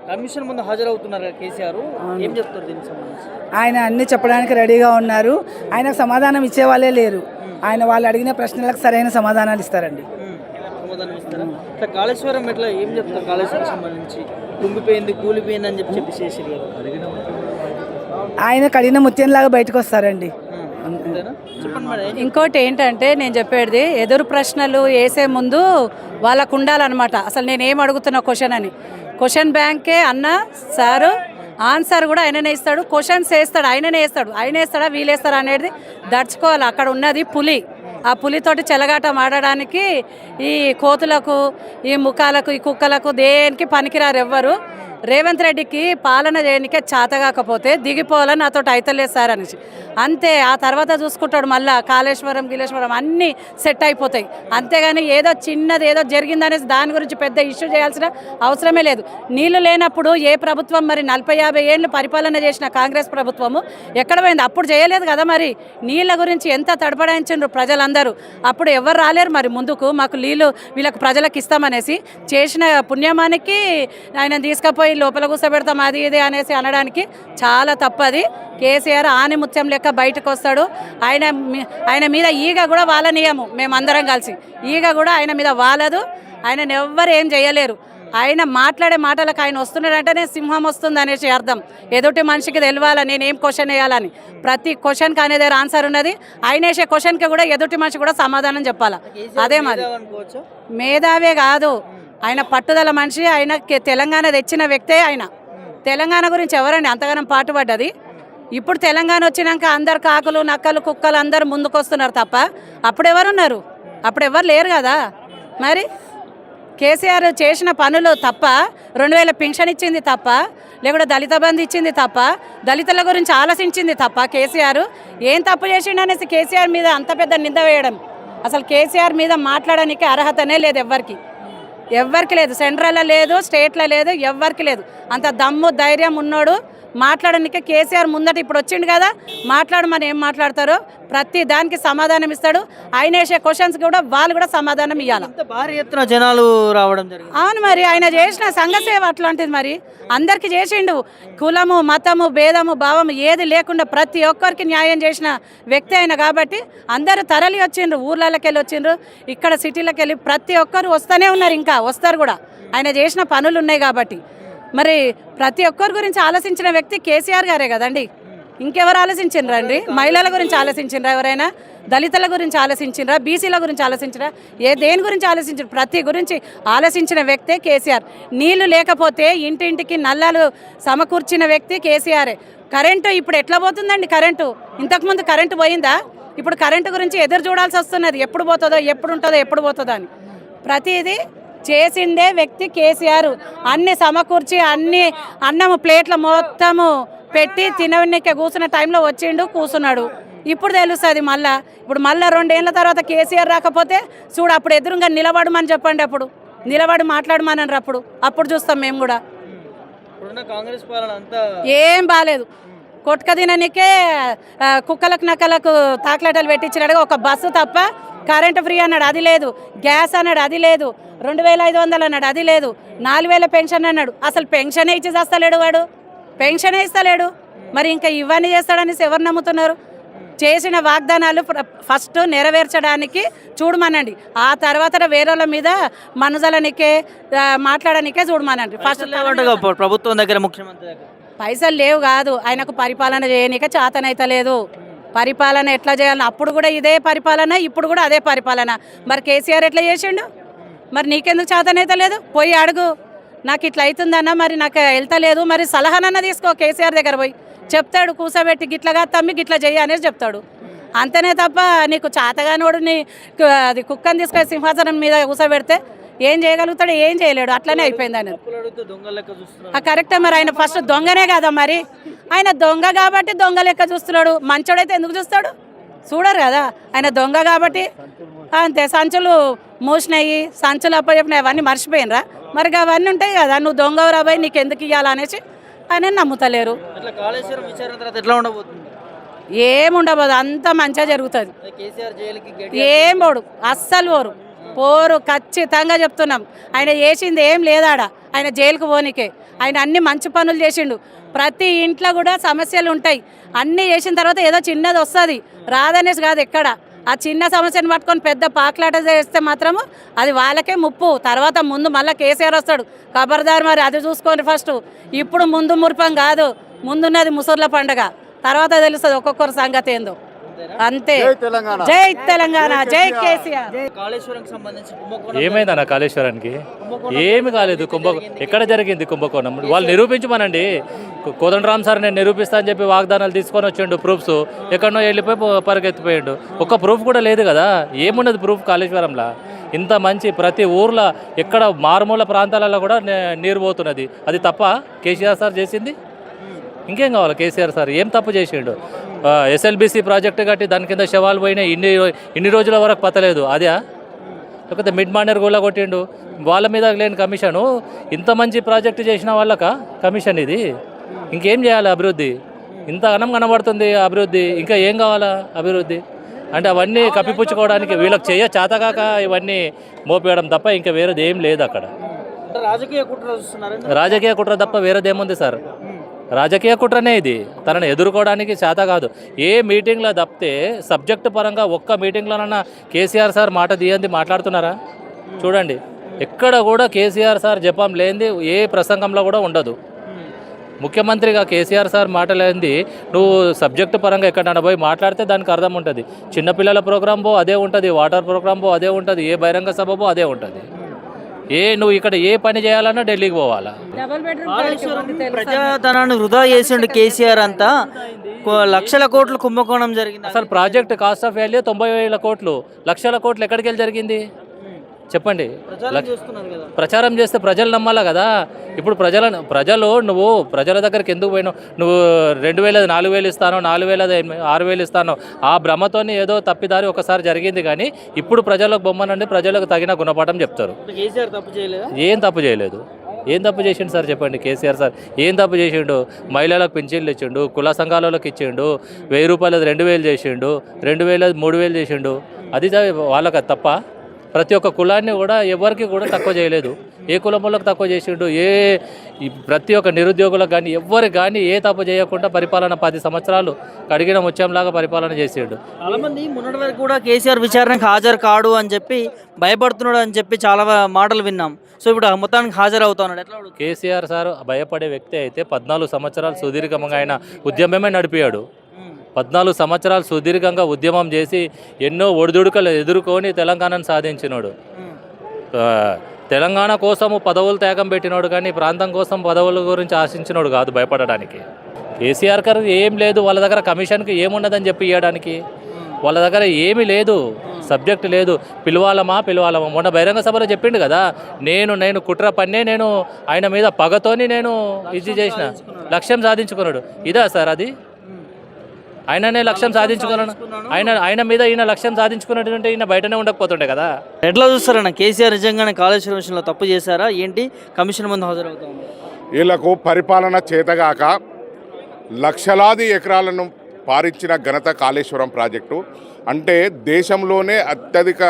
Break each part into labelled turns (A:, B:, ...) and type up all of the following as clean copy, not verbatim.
A: Commission ముందు హాజరవుతున్నారు కేసీఆర్, ఏం చెప్తారు దీనికి సంబంధించి?
B: ఆయన అన్ని చెప్పడానికి రెడీగా ఉన్నారు. ఆయనకు సమాధానం ఇచ్చే వాళ్ళే లేరు. ఆయన వాళ్ళు అడిగిన ప్రశ్నలకు సరైన సమాధానాలు ఇస్తారండి.
A: సమాధానం ఇస్తారా? ఇట్లా కాళేశ్వరం ఎట్లా ఏం చెప్తారు? కాళేశ్వరం సంబంధించి కుంగిపోయింది, కూలిపోయింది అని చెప్పి చేసారు కదా,
B: ఆయన కడిగిన ముత్యంలాగా బయటకు వస్తారండి.
A: చెప్పండి మేడం.
C: ఇంకోటి ఏంటంటే నేను చెప్పేది, ఎదురు ప్రశ్నలు వేసే ముందు వాళ్ళకు ఉండాలన్నమాట. అసలు నేను ఏం అడుగుతున్నా క్వశ్చన్ అని. క్వశ్చన్ బ్యాంకే అన్న సారు ఆన్సర్ కూడా ఆయననే ఇస్తాడు, క్వశ్చన్స్ వేస్తాడు ఆయననే వేస్తాడు. ఆయన వేస్తాడా వీళ్ళు వేస్తారా అనేది దడుచుకోవాలి. అక్కడ ఉన్నది పులి. ఆ పులితోటి చెలగాట ఆడడానికి ఈ కోతులకు, ఈ ముఖాలకు, ఈ కుక్కలకు దేనికి పనికిరారు ఎవ్వరు. రేవంత్ రెడ్డికి పాలన చేయడానికే చేతగాకపోతే దిగిపోవాలని నాతో అయితలేదు సార్ అనేసి అంతే. ఆ తర్వాత చూసుకుంటాడు మళ్ళీ కాళేశ్వరం గిలేశ్వరం అన్నీ సెట్ అయిపోతాయి. అంతేగాని ఏదో చిన్నది ఏదో జరిగిందనేసి దాని గురించి పెద్ద ఇష్యూ చేయాల్సిన అవసరమే లేదు. నీళ్లు లేనప్పుడు ఏ ప్రభుత్వం మరి 40-50 ఏళ్ళు పరిపాలన చేసిన కాంగ్రెస్ ప్రభుత్వము ఎక్కడ పోయింది? అప్పుడు చేయలేదు కదా. మరి నీళ్ళ గురించి ఎంత తడపడాయించారు ప్రజలందరూ. అప్పుడు ఎవరు రాలేరు మరి ముందుకు, మాకు నీళ్ళు వీళ్ళకి ప్రజలకు ఇస్తామనేసి. చేసిన పుణ్యమానికి ఆయన తీసుకుపోయి లోపల కూర్చోబెడతాం అది ఇది అనేసి అనడానికి చాలా తప్పది. కేసీఆర్ ఆని ముత్యం లెక్క బయటకు వస్తాడు. ఆయన మీద ఈగ కూడా వాలనీయము. మేమందరం కలిసి ఈగ కూడా ఆయన మీద వాలదు. ఆయనను ఎవ్వరు ఏం చేయలేరు. ఆయన మాట్లాడే మాటలకు ఆయన వస్తున్నాడంటేనే సింహం వస్తుంది అనేసి అర్థం. ఎదుటి మనిషికి తెలియాలా నేను ఏం క్వశ్చన్ వేయాలని. ప్రతి క్వశ్చన్కి అనే దగ్గర ఆన్సర్ ఉన్నది. ఆయన వేసే క్వశ్చన్కి కూడా ఎదుటి మనిషి కూడా సమాధానం చెప్పాలా. అదే మరి మేధావే కాదు, ఆయన పట్టుదల మనిషి. ఆయన తెలంగాణ తెచ్చిన వ్యక్తే. ఆయన తెలంగాణ గురించి ఎవరండి అంతగానం పాటుపడ్డది? ఇప్పుడు తెలంగాణ వచ్చినాక అందరు కాకులు నక్కలు కుక్కలు అందరు ముందుకు వస్తున్నారు తప్ప అప్పుడు ఎవరున్నారు? అప్పుడు ఎవరు లేరు కదా. మరి కేసీఆర్ చేసిన పనులు తప్ప, 2000 పింఛన్ ఇచ్చింది తప్ప, లేకుంటే దళిత బంధు ఇచ్చింది తప్ప, దళితుల గురించి ఆలోచించింది తప్ప కేసీఆర్ ఏం తప్పు చేసిండు అనేసి కేసీఆర్ మీద అంత పెద్ద నింద వేయడం. అసలు కేసీఆర్ మీద మాట్లాడడానికి అర్హతనే లేదు ఎవ్వరికి లేదు. సెంట్రల్లో లేదు, స్టేట్లో లేదు, ఎవ్వరికి లేదు. అంత దమ్ము ధైర్యం ఉన్నోడు మాట్లాడడానికి కేసీఆర్ ముందట ఇప్పుడు వచ్చిండు కదా, మాట్లాడమని ఏం మాట్లాడతారో ప్రతి దానికి సమాధానం ఇస్తాడు. ఆయన వేసే క్వశ్చన్స్ కూడా వాళ్ళు కూడా సమాధానం ఇవ్వాలి.
A: భారీ ఎత్తున జనాలు రావడం జరిగింది.
C: అవును, మరి ఆయన చేసిన సంఘసేవ అట్లాంటిది. మరి అందరికీ చేసిండు. కులము మతము భేదము భావము ఏది లేకుండా ప్రతి ఒక్కరికి న్యాయం చేసిన వ్యక్తి ఆయన. కాబట్టి అందరూ తరలి వచ్చిండ్రు, ఊర్లలోకి వెళ్ళి వచ్చిండ్రు, ఇక్కడ సిటీలోకి వెళ్ళి ప్రతి ఒక్కరు వస్తూనే ఉన్నారు, ఇంకా వస్తారు కూడా. ఆయన చేసిన పనులు ఉన్నాయి కాబట్టి మరి ప్రతి ఒక్కరి గురించి ఆలోచించిన వ్యక్తి కేసీఆర్ గారే కదండి. ఇంకెవరు ఆలోచించిండ్రా అండి? మహిళల గురించి ఆలోచించిండ్రా ఎవరైనా? దళితుల గురించి ఆలోచించిండ్రా? బీసీల గురించి ఆలోచించరా? దేని గురించి ఆలోచించారు? ప్రతి గురించి ఆలోచించిన వ్యక్తే కేసీఆర్. నీళ్లు లేకపోతే ఇంటింటికి నల్లాలు సమకూర్చిన వ్యక్తి కేసీఆరే. కరెంటు ఇప్పుడు ఎట్లా పోతుందండి? కరెంటు ఇంతకుముందు కరెంటు పోయిందా? ఇప్పుడు కరెంటు గురించి ఎదురు చూడాల్సి వస్తున్నది. ఎప్పుడు పోతుందో, ఎప్పుడు ఉంటుందో, ఎప్పుడు పోతుందో అని. ప్రతిదీ చేసిందే వ్యక్తి కేసీఆర్. అన్ని సమకూర్చి అన్ని అన్నము ప్లేట్ల మొత్తము పెట్టి తినడానికి కూర్చున్న టైంలో వచ్చిండు, కూర్చున్నాడు. ఇప్పుడు తెలుస్తుంది మళ్ళా. ఇప్పుడు మళ్ళీ 2 ఏళ్ళ తర్వాత కేసీఆర్ రాకపోతే చూడు, అప్పుడు ఎదురుగా నిలబడమని చెప్పండి, అప్పుడు నిలబడి మాట్లాడమని అప్పుడు చూస్తాం మేము కూడా.
A: కాంగ్రెస్ పాలన అంతా
C: ఏం బాగాలేదు. కొట్టుక తిననికే కుక్కలకు నక్కలకు తాకలాటలు పెట్టించినాడు. ఒక బస్సు తప్ప కరెంటు ఫ్రీ అన్నాడు, అది లేదు. గ్యాస్ అన్నాడు, అది లేదు. 2500 అన్నాడు, అది లేదు. 4000 పెన్షన్ అన్నాడు. అసలు పెన్షనే ఇచ్చి చేస్తలేడు వాడు, పెన్షనే ఇస్తలేడు. మరి ఇంకా ఇవన్నీ చేస్తాడనేసి ఎవరు నమ్ముతున్నారు? చేసిన వాగ్దానాలు ఫస్ట్ నెరవేర్చడానికి చూడమనండి. ఆ తర్వాత వేరేల మీద మనుజలనికే మాట్లాడనికే చూడమనండి. ఫస్ట్
A: ప్రభుత్వం దగ్గర, ముఖ్యమంత్రి దగ్గర
C: పైసలు లేవు కాదు, ఆయనకు పరిపాలన చేయనికే చేతనైతలేదు. పరిపాలన ఎట్లా చేయాలని అప్పుడు కూడా ఇదే పరిపాలన, ఇప్పుడు కూడా అదే పరిపాలన. మరి కేసీఆర్ ఎట్లా చేసిండు? మరి నీకెందుకు చేతనైతే లేదు? పోయి అడుగు, నాకు ఇట్లా అవుతుందన్న, మరి నాకు వెళ్తలేదు, మరి సలహానన్నా తీసుకో. కేసీఆర్ దగ్గర పోయి చెప్తాడు, కూర్చోబెట్టి గిట్లగా తమ్మి గిట్లా చెయ్యి అనేసి చెప్తాడు. అంతనే తప్ప నీకు చేతగానోడు అది కుక్కని తీసుకొని సింహాసనం మీద కూర్చోబెడితే ఏం చేయగలుగుతాడు? ఏం చేయలేడు. అట్లనే అయిపోయింది ఆయన. కరెక్టే. మరి ఆయన ఫస్ట్ దొంగనే కదా, మరి ఆయన దొంగ కాబట్టి దొంగ లెక్క చూస్తున్నాడు. మంచోడైతే ఎందుకు చూస్తాడు? చూడరు కదా. ఆయన దొంగ కాబట్టి అంతే. సంచులు మూసినాయి, సంచులు అప్పచెప్పినాయి, అవన్నీ మర్చిపోయినరా? మరి అవన్నీ ఉంటాయి కదా. నువ్వు దొంగ రాబాయి, నీకు ఎందుకు ఇవ్వాలనేసి ఆయన నమ్ముతలేరు. ఏముండబోదు, అంత మంచిగా జరుగుతుంది. ఏం పోడు, అస్సలు పోరు ఖచ్చితంగా చెప్తున్నాం. ఆయన చేసింది ఏం లేదాడ. ఆయన జైలుకు పోనీకే ఆయన అన్ని మంచి పనులు చేసిండు. ప్రతి ఇంట్లో కూడా సమస్యలు ఉంటాయి. అన్నీ చేసిన తర్వాత ఏదో చిన్నది వస్తుంది, రాదనేసి కాదు ఎక్కడ. ఆ చిన్న సమస్యను పట్టుకొని పెద్ద పాకులాట చేస్తే మాత్రము అది వాళ్ళకే ముప్పు. తర్వాత ముందు మళ్ళీ కేసీఆర్ వస్తాడు, ఖబర్దార్ మరి అది చూసుకోండి ఫస్ట్. ఇప్పుడు ముందు మురిపం కాదు, ముందున్నది ముసర్ల పండుగ, తర్వాత తెలుస్తుంది ఒక్కొక్కరి సంగతి ఏందో. అంతే. జై తెలంగాణ, జై కేసీఆర్.
A: కాళేశ్వరం సంబంధించి కుంభకోణం
D: ఏమైందన్న కాళేశ్వరానికి? ఏమి కాలేదు. ఎక్కడ జరిగింది కుంభకోణం? వాళ్ళు నిరూపించమనండి. కోదండరామ్ సార్ నేను నిరూపిస్తా అని చెప్పి వాగ్దానాలు తీసుకొని వచ్చిండు, ప్రూఫ్స్ ఎక్కడనో వెళ్ళిపోయి పరిగెత్తిపోయిండు. ఒక్క ప్రూఫ్ కూడా లేదు కదా. ఏమున్నది ప్రూఫ్ కాళేశ్వరంలో? ఇంత మంచి ప్రతి ఊర్లో ఎక్కడ మారుమూల ప్రాంతాలలో కూడా నీరు పోతున్నది. అది తప్ప కేసీఆర్ సార్ చేసింది? ఇంకేం కావాలి? కేసీఆర్ సార్ ఏం తప్పు చేసిండు? ఎస్ఎల్బీసీ ప్రాజెక్టు కట్టి దాని కింద శవాలు పోయినాయి, ఇన్ని రోజుల వరకు పతలేదు. అదే లేకపోతే మిడ్ మానేర్ కూడా కొట్టిండు, వాళ్ళ మీద లేని కమిషను. ఇంత మంచి ప్రాజెక్టు చేసిన వాళ్ళక కమిషన్ ఇది? ఇంకేం చేయాలి అభివృద్ధి? ఇంత అన్నం కనబడుతుంది అభివృద్ధి, ఇంకా ఏం కావాలా అభివృద్ధి? అంటే అవన్నీ కప్పిపుచ్చుకోవడానికి వీళ్ళకి చేతకాక ఇవన్నీ మోపేయడం తప్ప ఇంకా వేరేది ఏం లేదు అక్కడ. రాజకీయ కుట్ర తప్ప వేరేదేముంది సార్? రాజకీయ కుట్రనే ఇది. తనని ఎదుర్కోవడానికి చేత కాదు. ఏ మీటింగ్లో తప్పితే సబ్జెక్టు పరంగా ఒక్క మీటింగ్లోనన్నా కేసీఆర్ సార్ మాట తీయంది మాట్లాడుతున్నారా? చూడండి, ఎక్కడ కూడా కేసీఆర్ సార్ జపం లేనిది ఏ ప్రసంగంలో కూడా ఉండదు. ముఖ్యమంత్రిగా కేసీఆర్ సార్ మాట లేనిది నువ్వు సబ్జెక్టు పరంగా ఎక్కడన్నా పోయి మాట్లాడితే దానికి అర్థం ఉంటుంది. చిన్నపిల్లల ప్రోగ్రాం పో అదే ఉంటుంది, వాటర్ ప్రోగ్రాం పో అదే ఉంటుంది, ఏ బహిరంగ సభ పో అదే ఉంటుంది. నువ్వు ఇక్కడ ఏ పని చేయాలన్నా ఢిల్లీకి పోవాలా?
A: ప్రజాధనాన్ని వృధా చేసిండు కేసీఆర్. అంతా లక్షల కోట్లు కుంభకోణం జరిగింది.
D: అసలు ప్రాజెక్ట్ కాస్ట్ ఆఫ్ వాల్యూ 90,000 కోట్లు. లక్షల కోట్లు ఎక్కడికి వెళ్ళి జరిగింది చెప్పండి? ప్రచారం చేస్తే ప్రజలు నమ్మాలా కదా. ఇప్పుడు ప్రజలు నువ్వు ప్రజల దగ్గరికి ఎందుకు పోయినావు? నువ్వు 2,000 4,000 ఇస్తానో, 4,000 6,000 ఇస్తానో, ఆ భ్రమతోని ఏదో తప్పిదారి ఒకసారి జరిగింది. కానీ ఇప్పుడు ప్రజలకు బొమ్మనండి, ప్రజలకు తగిన గుణపాఠం చెప్తారు. ఏం తప్పు చేయలేదు. ఏం తప్పు చేసిండు సార్ చెప్పండి? కేసీఆర్ సార్ ఏం తప్పు చేసిండు? మహిళలకు పింఛన్లు ఇచ్చిండు, కుల సంఘాలకు ఇచ్చిండు, 1000 రూపాయలు 2,000 చేసిండు, 2,000 3,000 చేసిండు. అది వాళ్ళకి తప్ప? ప్రతి ఒక్క కులాన్ని కూడా ఎవరికి కూడా తక్కువ చేయలేదు. ఏ కులం వాళ్ళకి తక్కువ చేసిండు? ప్రతి ఒక్క నిరుద్యోగులకు కానీ ఎవరికి కానీ ఏ తప్పు చేయకుండా పరిపాలన 10 సంవత్సరాలు కడిగిన ముత్యంలాగా పరిపాలన చేసిండు.
A: చాలామంది మొన్నటి వరకు కూడా కేసీఆర్ విచారణకు హాజరు కాడు అని చెప్పి భయపడుతున్నాడు అని చెప్పి చాలా మాటలు విన్నాం. సో ఇప్పుడు మొత్తానికి హాజరు అవుతున్నాడు. ఎట్లా?
D: కేసీఆర్ సార్ భయపడే వ్యక్తి అయితే 14 సంవత్సరాలు సుదీర్ఘంగా ఆయన ఉద్యమమే నడిపాడు. 14 సంవత్సరాలు సుదీర్ఘంగా ఉద్యమం చేసి ఎన్నో ఒడిదుడుకలు ఎదుర్కొని తెలంగాణను సాధించినాడు. తెలంగాణ కోసము పదవులు త్యాగం పెట్టినాడు, కానీ ప్రాంతం కోసం పదవుల గురించి ఆశించినాడు కాదు భయపడడానికి. కేసీఆర్ గారు ఏం లేదు వాళ్ళ దగ్గర, కమిషన్కి ఏమున్నదని చెప్పి ఇవ్వడానికి వాళ్ళ దగ్గర ఏమీ లేదు, సబ్జెక్ట్ లేదు. పిలవాలమా మొన్న బహిరంగ సభలో చెప్పిండు కదా, నేను కుట్ర పన్నే, నేను ఆయన మీద పగతోని నేను ఇది చేసిన, లక్ష్యం సాధించుకున్నాడు. ఇదా సార్ అది? ఆయననే లక్ష్యం సాధించుకున్నాను, ఆయన మీద ఈయన లక్ష్యం సాధించుకున్నట్టుంటే ఈయన బయటనే ఉండకపోతుండే కదా.
A: ఎట్లా చూస్తారన్న? కేసీఆర్ నిజంగానే కాళేశ్వరం విషయంలో తప్పు చేశారా ఏంటి? కమిషన్ ముందు హాజరవుతాం.
E: వీళ్లకు పరిపాలన చేతగాక లక్షలాది ఎకరాలను పారించిన ఘనత కాళేశ్వరం ప్రాజెక్టు. అంటే దేశంలోనే అత్యధిక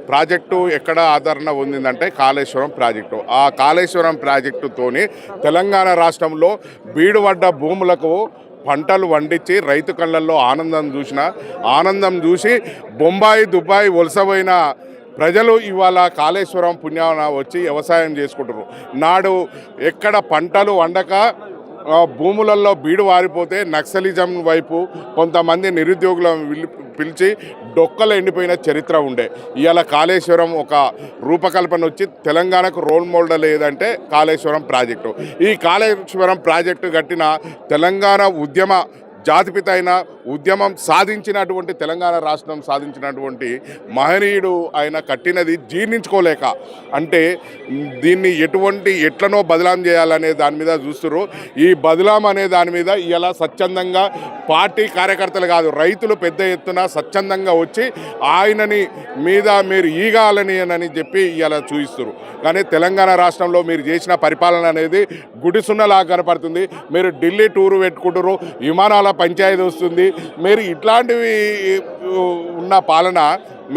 E: ప్రాజెక్టు ఎక్కడ ఆదరణ పొందిందంటే కాళేశ్వరం ప్రాజెక్టు. ఆ కాళేశ్వరం ప్రాజెక్టుతోని తెలంగాణ రాష్ట్రంలో బీడుపడ్డ భూములకు పంటలు వండించి రైతు కళ్ళల్లో ఆనందం చూసి బొంబాయి దుబాయ్ వలసపోయిన ప్రజలు ఇవాళ కాళేశ్వరం పుణ్యాన వచ్చి వ్యవసాయం చేసుకుంటారు. నాడు ఎక్కడ పంటలు వండక భూములలో బీడు వారిపోతే నక్సలిజం వైపు కొంతమంది నిరుద్యోగులను పిలిచి డొక్కలు ఎండిపోయిన చరిత్ర ఉండే. ఇవాళ కాళేశ్వరం ఒక రూపకల్పన వచ్చి తెలంగాణకు రోల్ మోడల్ ఏదంటే కాళేశ్వరం ప్రాజెక్టు. ఈ కాళేశ్వరం ప్రాజెక్టు కట్టిన తెలంగాణ ఉద్యమ జాతిపిత అయిన ఉద్యమం సాధించినటువంటి తెలంగాణ రాష్ట్రం సాధించినటువంటి మహనీయుడు ఆయన కట్టినది జీర్ణించుకోలేక, అంటే దీన్ని ఎట్లనో బదలాం చేయాలనే దాని మీద చూస్తున్నారు. ఈ బదలాం అనే దాని మీద ఇలా స్వచ్ఛందంగా పార్టీ కార్యకర్తలు కాదు, రైతులు పెద్ద ఎత్తున స్వచ్ఛందంగా వచ్చి ఆయనని మీద మీరు ఈగాలని అని చెప్పి ఇలా చూపిస్తున్నారు. కానీ తెలంగాణ రాష్ట్రంలో మీరు చేసిన పరిపాలన అనేది గుడిసున్నలాగా కనపడుతుంది. మీరు ఢిల్లీ టూరు పెట్టుకుంటారు, విమానాల పంచాయతీ వస్తుంది. మీరు ఇట్లాంటివి ఉన్న పాలన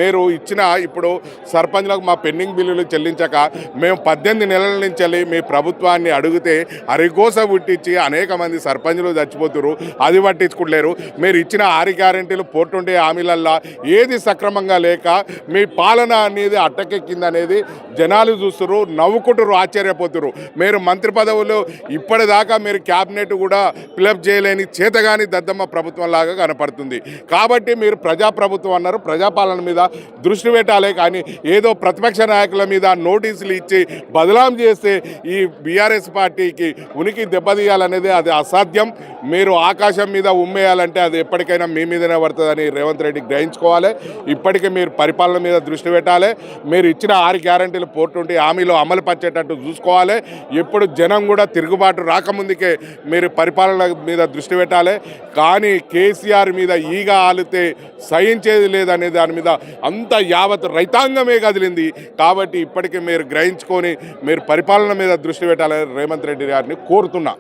E: మీరు ఇచ్చిన ఇప్పుడు సర్పంచ్లకు మా పెండింగ్ బిల్లులు చెల్లించక మేము 18 నెలల నుంచి వెళ్ళి మీ ప్రభుత్వాన్ని అడిగితే అరిగోస పుట్టించి అనేక మంది సర్పంచులు చచ్చిపోతున్నారు, అది పట్టించుకుంటలేరు. మీరు ఇచ్చిన 6 గ్యారెంటీలు 420 హామీలల్లా ఏది సక్రమంగా లేక మీ పాలన అనేది అట్టకెక్కింది అనేది జనాలు చూస్తున్నారు, నవ్వుకుంటారు, ఆశ్చర్యపోతున్నారు. మీరు మంత్రి పదవులు ఇప్పటిదాకా మీరు క్యాబినెట్ కూడా ఫిలప్ చేయలేని చేతగాని దద్దమ్మ ప్రభుత్వం లాగా కనపడుతుంది. కాబట్టి మీరు ప్రజాప్రభుత్వం అన్నారు, ప్రజాపాలన మీద దృష్టి పెట్టాలి. కానీ ఏదో ప్రతిపక్ష నాయకుల మీద నోటీసులు ఇచ్చి బదలాం చేస్తే ఈ బీఆర్ఎస్ పార్టీకి ఉనికి దెబ్బతీయాలనేది అది అసాధ్యం. మీరు ఆకాశం మీద ఉమ్మేయాలంటే అది ఎప్పటికైనా మీ మీదనే పడుతుందని రేవంత్ రెడ్డి గ్రహించుకోవాలి. ఇప్పటికే మీరు పరిపాలన మీద దృష్టి పెట్టాలి. మీరు ఇచ్చిన 6 గ్యారెంటీలు 420 హామీలు అమలు పరిచేటట్టు చూసుకోవాలి. ఎప్పుడు జనం కూడా తిరుగుబాటు రాకముందుకే మీరు పరిపాలన మీద దృష్టి పెట్టాలి. కానీ కేసీఆర్ మీద ఈగ ఆలితే సహించేది లేదనే దాని మీద అంత యావత్ రైతాంగమే కదిలింది. కాబట్టి ఇప్పటికే మీరు గ్రహించుకొని మీరు పరిపాలన మీద దృష్టి పెట్టాలని రేవంత్ రెడ్డి గారిని కోరుతున్నా.